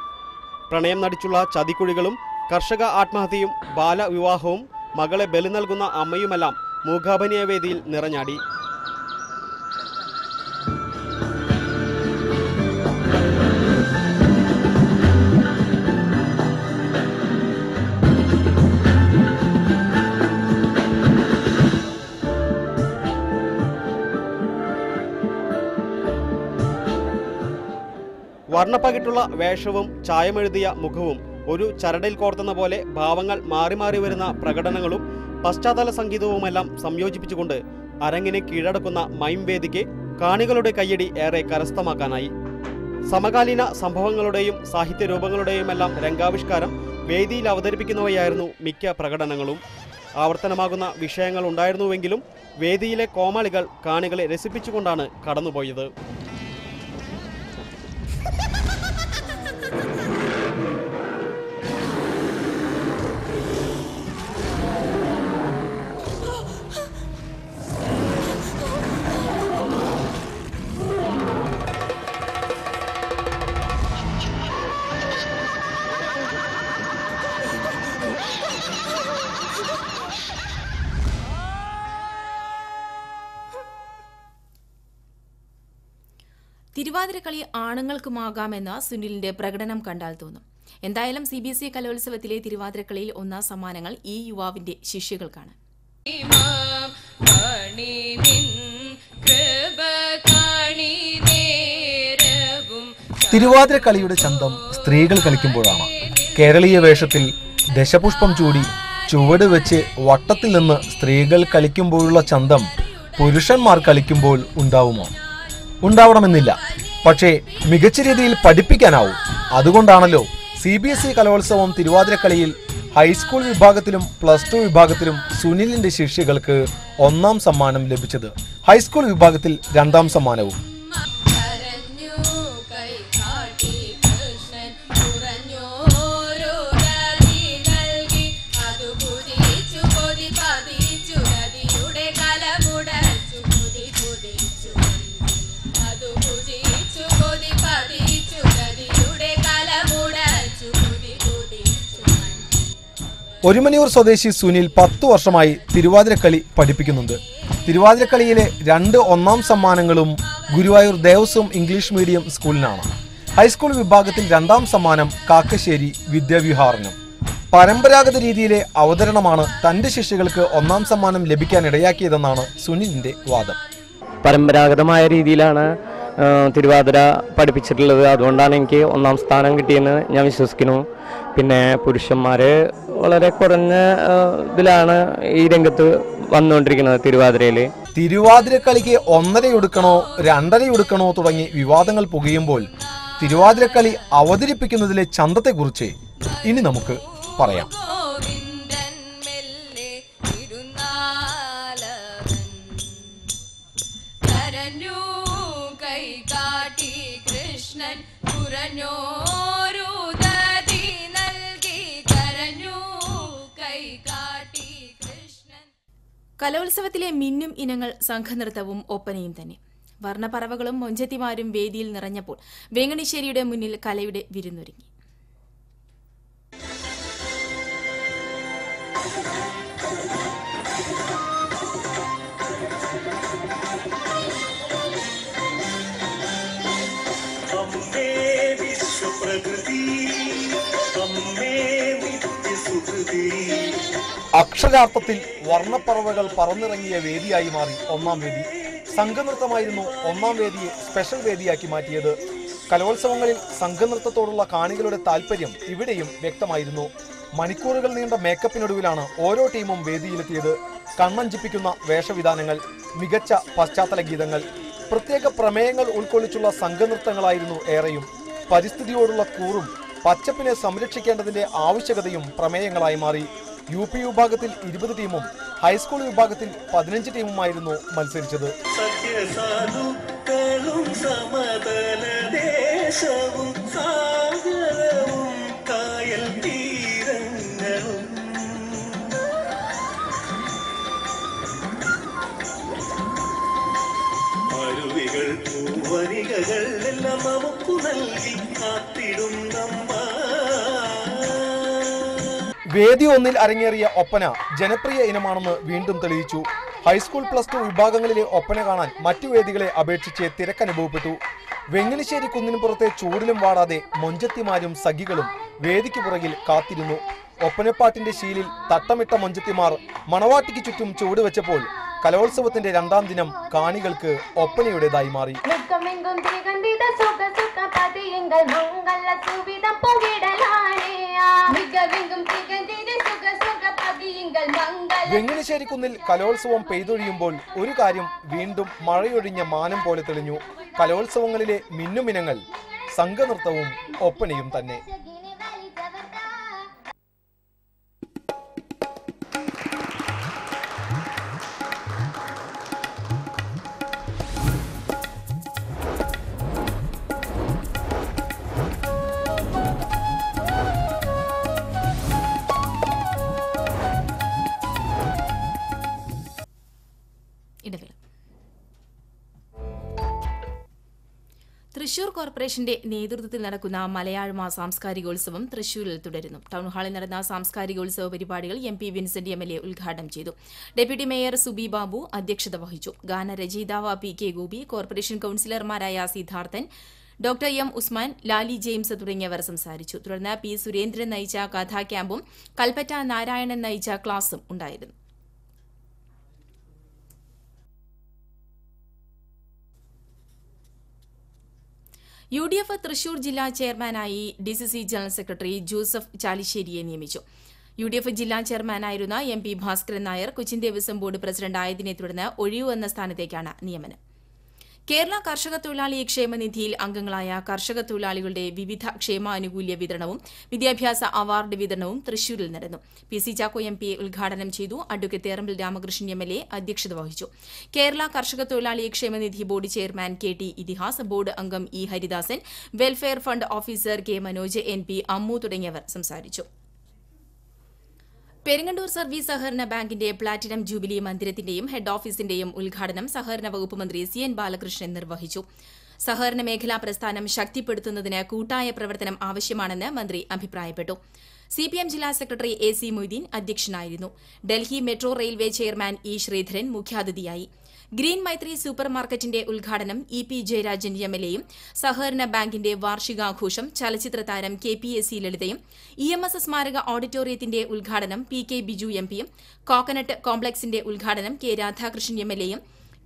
പ്രണയം നടിച്ചുള്ള ചതിക്കുഴികളും കർഷക ആത്മഹത്യയും ബാലവിവാഹവും മകളെ ബലി നൽകുന്ന അമ്മയുമെല്ലാം മൂകാഭിനയ വേദിയിൽ നിറഞ്ഞാടി. വർണ്ണപ്പകിട്ടുള്ള വേഷവും ചായമെഴുതിയ മുഖവും ഒരു ചരടിൽ കോർത്തുന്ന പോലെ ഭാവങ്ങൾ മാറി മാറി വരുന്ന പ്രകടനങ്ങളും പശ്ചാത്തല സംഗീതവുമെല്ലാം സംയോജിപ്പിച്ചുകൊണ്ട് അരങ്ങിനെ കീഴടക്കുന്ന മൈം വേദിക്ക് കാണികളുടെ കയ്യടി ഏറെ കരസ്ഥമാക്കാനായി. സമകാലീന സംഭവങ്ങളുടെയും സാഹിത്യരൂപങ്ങളുടെയുമെല്ലാം രംഗാവിഷ്കാരം വേദിയിൽ അവതരിപ്പിക്കുന്നവയായിരുന്നു മിക്ക പ്രകടനങ്ങളും. ആവർത്തനമാകുന്ന വിഷയങ്ങൾ ഉണ്ടായിരുന്നുവെങ്കിലും വേദിയിലെ കോമാളികൾ കാണികളെ രസിപ്പിച്ചുകൊണ്ടാണ് കടന്നുപോയത്. തിരുവാതിരക്കളി ആണുങ്ങൾക്കുമാകാമെന്ന സുനിലിന്റെ പ്രകടനം കണ്ടാൽ തോന്നും. എന്തായാലും CBSE കലോത്സവത്തിലെ തിരുവാതിരക്കളിയിൽ ഒന്നാം സമ്മാനങ്ങൾ ഈ യുവാവിന്റെ ശിഷ്യകൾക്കാണ്. തിരുവാതിരക്കളിയുടെ ചന്തം സ്ത്രീകൾ കളിക്കുമ്പോഴാണ്. കേരളീയ വേഷത്തിൽ ദശപുഷ്പം ചൂടി ചുവട് വെച്ച് വട്ടത്തിൽ നിന്ന് സ്ത്രീകൾ കളിക്കുമ്പോഴുള്ള ചന്തം പുരുഷന്മാർ കളിക്കുമ്പോൾ ഉണ്ടാവുമോ? ഉണ്ടാവണമെന്നില്ല. പക്ഷേ മികച്ച രീതിയിൽ പഠിപ്പിക്കാനാവും. അതുകൊണ്ടാണല്ലോ CBSE കലോത്സവം തിരുവാതിരക്കളിയിൽ ഹൈസ്കൂൾ വിഭാഗത്തിലും +2 വിഭാഗത്തിലും സുനിലിന്റെ ശിഷ്യകൾക്ക് ഒന്നാം സമ്മാനം ലഭിച്ചത്. ഹൈസ്കൂൾ വിഭാഗത്തിൽ 2ാം സമ്മാനവും. ഒരുമനിയൂർ സ്വദേശി സുനിൽ 10 വർഷമായി തിരുവാതിരക്കളി പഠിപ്പിക്കുന്നുണ്ട്. തിരുവാതിരക്കളിയിലെ 2 ഒന്നാം സമ്മാനങ്ങളും ഗുരുവായൂർ ദേവസ്വം ഇംഗ്ലീഷ് മീഡിയം സ്കൂളിനാണ്. ഹൈസ്കൂൾ വിഭാഗത്തിൽ 2ാം സമ്മാനം കാക്കശ്ശേരി വിദ്യാവിഹാറിനും. പരമ്പരാഗത രീതിയിലെ അവതരണമാണ് തന്റെ ശിഷ്യകൾക്ക് 1ാം സമ്മാനം ലഭിക്കാനിടയാക്കിയതെന്നാണ് സുനിലിന്റെ വാദം. പരമ്പരാഗതമായ രീതിയിലാണ് തിരുവാതിര പഠിപ്പിച്ചിട്ടുള്ളത്. അതുകൊണ്ടാണ് എനിക്ക് 1ാം സ്ഥാനം കിട്ടിയെന്ന് ഞാൻ വിശ്വസിക്കുന്നു. പിന്നെ പുരുഷന്മാർ വളരെ കുറഞ്ഞ ഇതിലാണ് ഈ രംഗത്ത് വന്നുകൊണ്ടിരിക്കുന്നത്. തിരുവാതിരക്കളിക്ക് 1.5 എടുക്കണോ 2.5 എടുക്കണോ തുടങ്ങി വിവാദങ്ങൾ പുകയുമ്പോൾ തിരുവാതിരക്കളി അവതരിപ്പിക്കുന്നതിലെ ചന്തത്തെക്കുറിച്ച് ഇനി നമുക്ക് പറയാം. കലോത്സവത്തിലെ മിന്നും ഇനങ്ങൾ സംഘനൃത്തവും ഒപ്പനയും തന്നെ. വർണ്ണപ്പറവകളും മൊഞ്ചത്തിമാരും വേദിയിൽ നിറഞ്ഞപ്പോൾ വേങ്ങണിശ്ശേരിയുടെ മുന്നിൽ കലയുടെ വിരുന്നൊരുങ്ങി. അക്ഷരാർത്ഥത്തിൽ വർണ്ണപ്പറവകൾ പറന്നിറങ്ങിയ വേദിയായി മാറി 1ാം വേദി. സംഘനൃത്തമായിരുന്നു 1ാം വേദിയെ സ്പെഷ്യൽ വേദിയാക്കി മാറ്റിയത്. കലോത്സവങ്ങളിൽ സംഘനൃത്തത്തോടുള്ള കാണികളുടെ താല്പര്യം ഇവിടെയും വ്യക്തമായിരുന്നു. മണിക്കൂറുകൾ നീണ്ട മേക്കപ്പിനൊടുവിലാണ് ഓരോ ടീമും വേദിയിലെത്തിയത്. കണ്ണഞ്ചിപ്പിക്കുന്ന വേഷവിധാനങ്ങൾ, മികച്ച പശ്ചാത്തല ഗീതങ്ങൾ, പ്രത്യേക പ്രമേയങ്ങൾ ഉൾക്കൊള്ളിച്ചുള്ള സംഘനൃത്തങ്ങളായിരുന്നു ഏറെയും. പരിസ്ഥിതിയോടുള്ള കൂറും പച്ചപ്പിനെ സംരക്ഷിക്കേണ്ടതിന്റെ ആവശ്യകതയും പ്രമേയങ്ങളായി മാറി. UP വിഭാഗത്തിൽ 20 ടീമും ഹൈസ്കൂൾ വിഭാഗത്തിൽ 15 ടീമുമായിരുന്നു മത്സരിച്ചത്. വേദി 1ൽ അരങ്ങേറിയ ഒപ്പന ജനപ്രിയ ഇനമാണെന്ന് വീണ്ടും തെളിയിച്ചു. ഹൈസ്കൂൾ +2 വിഭാഗങ്ങളിലെ ഒപ്പന കാണാൻ മറ്റു വേദികളെ അപേക്ഷിച്ച് തിരക്കനുഭവപ്പെട്ടു. വെങ്ങണിശ്ശേരി കുന്നിനുപുറത്തെ ചൂടിലും വാടാതെ മൊഞ്ചത്തിമാരും സഖികളും വേദിക്ക് പുറകിൽ കാത്തിരുന്നു. ഒപ്പനപ്പാട്ടിന്റെ ശീലിൽ തട്ടമിട്ട മൊഞ്ചത്തിമാർ മണവാട്ടിക്ക് ചുറ്റും ചുവട് വെച്ചപ്പോൾ കലോത്സവത്തിന്റെ 2ാം ദിനം കാണികൾക്ക് ഒപ്പനയുടേതായി മാറി. വെങ്ങണിശ്ശേരി കുന്നിൽ കലോത്സവം പെയ്തൊഴിയുമ്പോൾ ഒരു കാര്യം വീണ്ടും മഴയൊഴിഞ്ഞ മാനം പോലെ തെളിഞ്ഞു. കലോത്സവങ്ങളിലെ മിന്നുമിനങ്ങൾ സംഘനൃത്തവും ഒപ്പനയും തന്നെ. തൃശൂർ കോർപ്പറേഷന്റെ നേതൃത്വത്തിൽ നടക്കുന്ന മലയാഴ്മ സാംസ്കാരികോത്സവം തൃശൂരിൽ തുടരുന്നു. ടൗൺഹാളിൽ നടന്ന സാംസ്കാരികോത്സവ പരിപാടികൾ MP വിൻസെന്റ് MLA ഉദ്ഘാടനം ചെയ്തു. ഡെപ്യൂട്ടി മേയർ സുബി ബാബു അധ്യക്ഷത വഹിച്ചു. ഗാനരചയിതാവ് PK ഗോപി, കോർപ്പറേഷൻ കൌൺസിലർമാരായ Siddharthan, doctor M Usman, Lali James തുടങ്ങിയവർ സംസാരിച്ചു. തുടർന്ന് പി സുരേന്ദ്രൻ നയിച്ച കഥാ ക്യാമ്പും കൽപ്പറ്റ നാരായണൻ നയിച്ച ക്ലാസും ഉണ്ടായിരുന്നു. UDF തൃശൂർ ജില്ലാ ചെയർമാനായി DCC ജനറൽ സെക്രട്ടറി ജോസഫ് ചാലിശ്ശേരിയെ നിയമിച്ചു. UDF ജില്ലാ ചെയർമാനായിരുന്ന MP Bhaskaran Nair Cochin Devaswom board president ആയതിനെ തുടർന്ന് ഒഴിവു വന്ന സ്ഥാനത്തേക്കാണ് നിയമനം. കേരള കർഷക തൊഴിലാളി ക്ഷേമനിധിയിൽ അംഗങ്ങളായ കർഷക തൊഴിലാളികളുടെ വിവിധ ക്ഷേമാനുകൂല്യ വിതരണവും വിദ്യാഭ്യാസ അവാർഡ് വിതരണവും തൃശൂരിൽ നടന്നു. PC ചാക്കോ MP ഉദ്ഘാടനം ചെയ്തു. അഡ്വക്കേറ്റ് തേറമ്പിൽ രാമകൃഷ്ണൻ MLA അധ്യക്ഷത വഹിച്ചു. കേരള കർഷക തൊഴിലാളി ക്ഷേമനിധി board chairman KT Itihas, board അംഗം E Haridasan, welfare fund officer K Manoj, NP Ammu തുടങ്ങിയവർ സംസാരിച്ചു. പെരിങ്ങണ്ടൂർ സർവീസ് സഹകരണ ബാങ്കിന്റെ പ്ലാറ്റിനം ജൂബിലി മന്ദിരത്തിന്റെയും ഹെഡ് ഓഫീസിന്റെയും ഉദ്ഘാടനം സഹകരണ വകുപ്പ് മന്ത്രി CN ബാലകൃഷ്ണൻ നിർവഹിച്ചു. സഹകരണ മേഖലാ പ്രസ്ഥാനം ശക്തിപ്പെടുത്തുന്നതിന് കൂട്ടായ പ്രവർത്തനം ആവശ്യമാണെന്ന് മന്ത്രി അഭിപ്രായപ്പെട്ടു. CPM ജില്ലാ സെക്രട്ടറി AC മൊയ്തീൻ അധ്യക്ഷനായിരുന്നു. Delhi metro railway chairman E Sreedharan മുഖ്യാതിഥിയായി. ഗ്രീൻ മൈത്രി സൂപ്പർ മാർക്കറ്റിന്റെ ഉദ്ഘാടനം EP ജയരാജൻ MLAയും സഹകരണ ബാങ്കിന്റെ വാർഷികാഘോഷം ചലച്ചിത്ര താരം KPAC ലളിതയും EMS സ്മാരക ഓഡിറ്റോറിയത്തിന്റെ ഉദ്ഘാടനം PK ബിജു MPയും കോക്കനട്ട് കോംപ്ലക്സിന്റെ ഉദ്ഘാടനം K രാധാകൃഷ്ണൻ MLAയും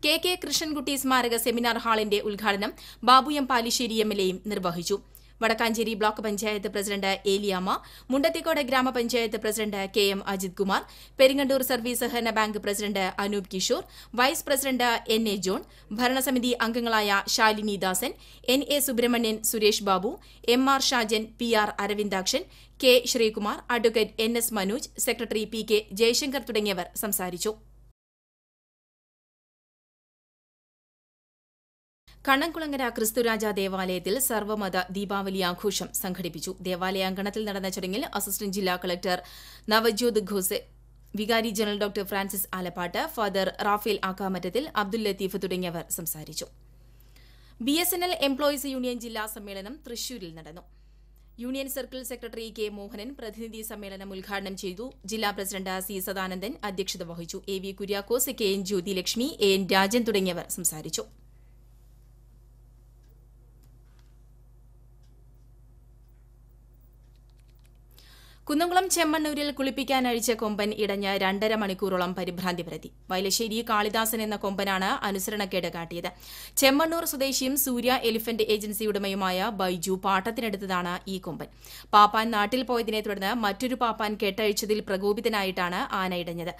KK കൃഷ്ണൻകുട്ടി സ്മാരക സെമിനാർ ഹാളിന്റെ ഉദ്ഘാടനം ബാബു M പാലിശ്ശേരി MLAയും നിർവഹിച്ചു. വടക്കാഞ്ചേരി ബ്ലോക്ക് പഞ്ചായത്ത് പ്രസിഡന്റ് ഏലിയാമ്മ, മുണ്ടത്തിക്കോട് ഗ്രാമപഞ്ചായത്ത് president KM Ajith Kumar, Peringandoor service സഹകരണ bank president Anoop Kishore, vice president NA John, ഭരണസമിതി അംഗങ്ങളായ Shalini Dasan, NA Subrahmanian, Suresh Babu, MR Shajan, PR Aravindakshan, K Sreekumar, advocate NS Manoj, secretary PK Jayasankar തുടങ്ങിയവർ സംസാരിച്ചു. കണ്ണംകുളങ്ങര ക്രിസ്തുരാജ ദേവാലയത്തിൽ സർവ്വമത ദീപാവലി ആഘോഷം സംഘടിപ്പിച്ചു. ദേവാലയാങ്കണത്തിൽ നടന്ന ചടങ്ങിൽ അസിസ്റ്റന്റ് ജില്ലാ കളക്ടർ നവജ്യോത് ഘോസെ, വികാരി general doctor Francis Alappat, father Raphael Akkamattathil, Abdul Latheef തുടങ്ങിയവർ സംസാരിച്ചു. BSNL എംപ്ലോയീസ് യൂണിയൻ ജില്ലാ സമ്മേളനം തൃശൂരിൽ നടന്നു. Union circle secretary K Mohanan പ്രതിനിധി സമ്മേളനം ഉദ്ഘാടനം ചെയ്തു. ജില്ലാ പ്രസിഡന്റ് C സദാനന്ദൻ അധ്യക്ഷത വഹിച്ചു. AV Kuriakose, KN Jyothilakshmi, AN Rajan തുടങ്ങിയവർ സംസാരിച്ചു. കുന്നംകുളം ചെമ്മണ്ണൂരിൽ കുളിപ്പിക്കാൻ അഴിച്ച കൊമ്പൻ ഇടഞ്ഞ് 2.5 മണിക്കൂറോളം പരിഭ്രാന്തി പരത്തി. വയലശ്ശേരി കാളിദാസൻ എന്ന കൊമ്പനാണ് അനുസരണക്കേട് കാട്ടിയത്. ചെമ്മണ്ണൂർ സ്വദേശിയും സൂര്യ എലിഫന്റ് ഏജൻസി ഉടമയുമായ ബൈജു പാട്ടത്തിനെടുത്തതാണ് ഈ കൊമ്പൻ. പാപ്പാൻ നാട്ടിൽ പോയതിനെ തുടർന്ന് മറ്റൊരു പാപ്പാൻ കെട്ടഴിച്ചതിൽ പ്രകോപിതനായിട്ടാണ് ആന ഇടഞ്ഞത്.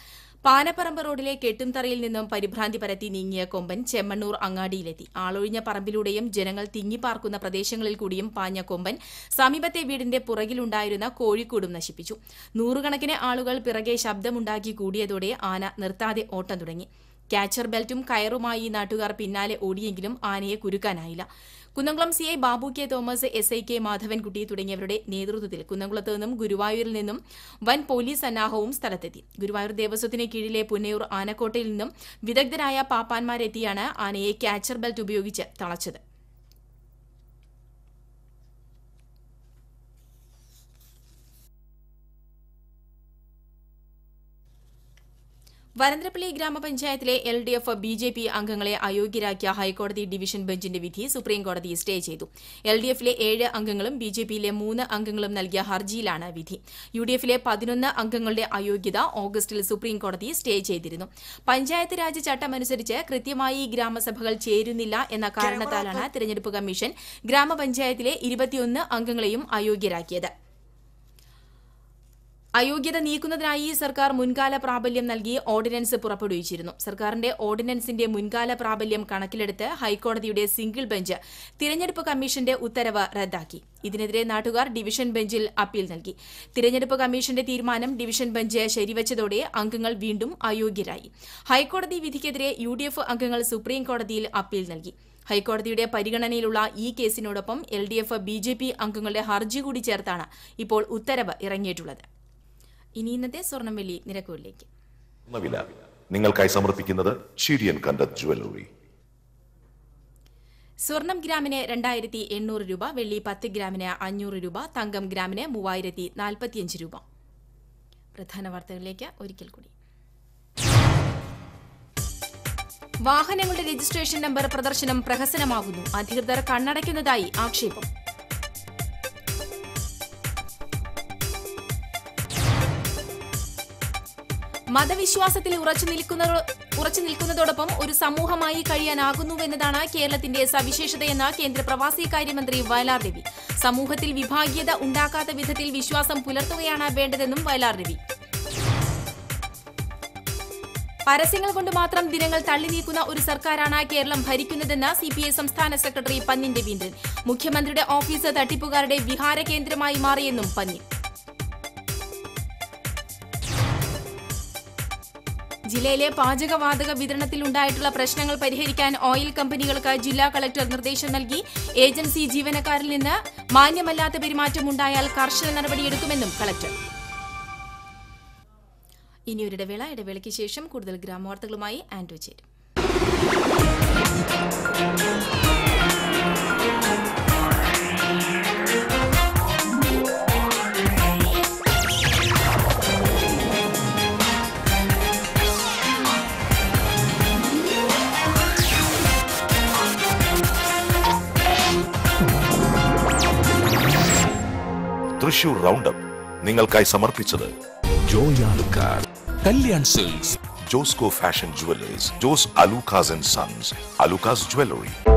പാനപ്പറമ്പ് റോഡിലെ കെട്ടുംതറയിൽ നിന്നും പരിഭ്രാന്തി പരത്തി നീങ്ങിയ കൊമ്പൻ ചെമ്മണ്ണൂർ അങ്ങാടിയിലെത്തി. ആളൊഴിഞ്ഞ പറമ്പിലൂടെയും ജനങ്ങൾ തിങ്ങിപ്പാർക്കുന്ന പ്രദേശങ്ങളിൽ കൂടിയും പാഞ്ഞ കൊമ്പൻ സമീപത്തെ വീടിന്റെ പുറകിലുണ്ടായിരുന്ന കോഴിക്കൂടും നശിപ്പിച്ചു. 100 കണക്കിന് ആളുകൾ പിറകെ ശബ്ദമുണ്ടാക്കി കൂടിയതോടെ ആന നിർത്താതെ ഓട്ടം തുടങ്ങി. ക്യാച്ചർ ബെൽറ്റും കയറുമായി നാട്ടുകാർ പിന്നാലെ ഓടിയെങ്കിലും ആനയെ കുരുക്കാനായില്ല. Kunnamkulam CI Babu K Thomas, SI K Madhavankutty തുടങ്ങിയവരുടെ നേതൃത്വത്തിൽ കുന്നംകുളത്ത് നിന്നും ഗുരുവായൂരിൽ നിന്നും വൻ പോലീസ് സന്നാഹവും സ്ഥലത്തെത്തി. ഗുരുവായൂർ ദേവസ്വത്തിന് കീഴിലെ പുന്നയൂർ ആനക്കോട്ടയിൽ നിന്നും വിദഗ്ധരായ പാപ്പാന്മാരെത്തിയാണ് ആനയെ ക്യാച്ചർ ബെൽറ്റ് ഉപയോഗിച്ച് തളച്ചത്. വരന്തരപ്പള്ളി ഗ്രാമപഞ്ചായത്തിലെ LDF BJP അംഗങ്ങളെ അയോഗ്യരാക്കിയ ഹൈക്കോടതി ഡിവിഷൻ ബെഞ്ചിന്റെ വിധി സുപ്രീംകോടതി സ്റ്റേ ചെയ്തു. LDFിലെ 7 അംഗങ്ങളും BJPയിലെ 3 അംഗങ്ങളും നൽകിയ ഹർജിയിലാണ് വിധി. UDFിലെ 11 അംഗങ്ങളുടെ അയോഗ്യത ഓഗസ്റ്റിൽ സുപ്രീംകോടതി സ്റ്റേ ചെയ്തിരുന്നു. പഞ്ചായത്ത് രാജ് ചട്ടമനുസരിച്ച് കൃത്യമായി ഗ്രാമസഭകൾ ചേരുന്നില്ല എന്ന കാരണത്താലാണ് തിരഞ്ഞെടുപ്പ് കമ്മീഷൻ ഗ്രാമപഞ്ചായത്തിലെ 21 അംഗങ്ങളെയും അയോഗ്യരാക്കിയത്. അയോഗ്യത നീക്കുന്നതിനായി സർക്കാർ മുൻകാല പ്രാബല്യം നൽകി ഓർഡിനൻസ് പുറപ്പെടുവിച്ചിരുന്നു. സർക്കാരിന്റെ ഓർഡിനൻസിന്റെ മുൻകാല പ്രാബല്യം കണക്കിലെടുത്ത് ഹൈക്കോടതിയുടെ സിംഗിൾ ബെഞ്ച് തിരഞ്ഞെടുപ്പ് കമ്മീഷന്റെ ഉത്തരവ് റദ്ദാക്കി. ഇതിനെതിരെ നാട്ടുകാർ ഡിവിഷൻ ബെഞ്ചിൽ അപ്പീൽ നൽകി. തിരഞ്ഞെടുപ്പ് കമ്മീഷന്റെ തീരുമാനം ഡിവിഷൻ ബെഞ്ച് ശരിവച്ചതോടെ അംഗങ്ങൾ വീണ്ടും അയോഗ്യരായി. ഹൈക്കോടതി വിധിക്കെതിരെ UDF അംഗങ്ങൾ സുപ്രീംകോടതിയിൽ അപ്പീൽ നൽകി. ഹൈക്കോടതിയുടെ പരിഗണനയിലുള്ള ഈ കേസിനോടൊപ്പം LDF BJP അംഗങ്ങളുടെ ഹർജി കൂടി ചേർത്താണ് ഇപ്പോൾ ഉത്തരവ് ഇറങ്ങിയിട്ടുള്ളത്. ഇനി ഇന്നത്തെ സ്വർണം വെള്ളി നിരക്കുകളിലേക്ക്. നിങ്ങൾക്കായി സമർപ്പിക്കുന്നത് ഷീരിയൻ കണ്ടത് ജ്വല്ലറി. സ്വർണം ഗ്രാമിന് 2800 രൂപ, വെള്ളി 10 ഗ്രാമിന് 500 രൂപ, തങ്കം ഗ്രാമിന് 3045 രൂപ. പ്രധാന വാർത്തകളിലേക്ക് ഒരിക്കൽ കൂടി. വാഹനങ്ങളുടെ രജിസ്ട്രേഷൻ നമ്പർ പ്രദർശനം പ്രഹസനമാകുന്നു. അധികൃതർ കണ്ണടയ്ക്കുന്നതായി ആക്ഷേപം. മതവിശ്വാസത്തിൽ ഉറച്ചു നിൽക്കുന്നതോടൊപ്പം ഒരു സമൂഹമായി കഴിയാനാകുന്നുവെന്നതാണ് കേരളത്തിന്റെ സവിശേഷതയെന്ന് കേന്ദ്ര പ്രവാസികാര്യമന്ത്രി വയലാർ രവി. സമൂഹത്തിൽ വിഭാഗീയത ഉണ്ടാക്കാത്ത വിധത്തിൽ വിശ്വാസം പുലർത്തുകയാണ് വേണ്ടതെന്നും വയലാർ രവി. പരസ്യങ്ങൾ കൊണ്ട് മാത്രം ദിനങ്ങൾ തള്ളി നീക്കുന്ന ഒരു സർക്കാരാണ് കേരളം ഭരിക്കുന്നതെന്ന് CPI സംസ്ഥാന സെക്രട്ടറി പന്ന്യൻ രവീന്ദ്രൻ. മുഖ്യമന്ത്രിയുടെ ഓഫീസ് തട്ടിപ്പുകാരുടെ വിഹാര കേന്ദ്രമായി മാറിയെന്നും പന്ന്യൻ. ജില്ലയിലെ പാചകവാതക വിതരണത്തിൽ ഉണ്ടായിട്ടുള്ള പ്രശ്നങ്ങൾ പരിഹരിക്കാൻ ഓയിൽ കമ്പനികൾക്ക് ജില്ലാ കളക്ടർ നിർദ്ദേശം നൽകി. ഏജൻസി ജീവനക്കാരിൽ നിന്ന് മാന്യമല്ലാത്ത പെരുമാറ്റമുണ്ടായാൽ കർശന നടപടിയെടുക്കുമെന്നും കളക്ടർ. ഇനിയൊരിടവേള. ഇടവേളയ്ക്ക് ശേഷം കൂടുതൽ ഗ്രാമവാർത്തകളുമായി ആൻഡ്രൂ ചേരും. തൃശൂർ റൗണ്ടപ്പ് നിങ്ങൾക്കായി സമർപ്പിച്ചത് Joy Alukkas, Kalyan silks, Josco fashion jewellers, Jos Alukkas and sons, Alukkas jewellery.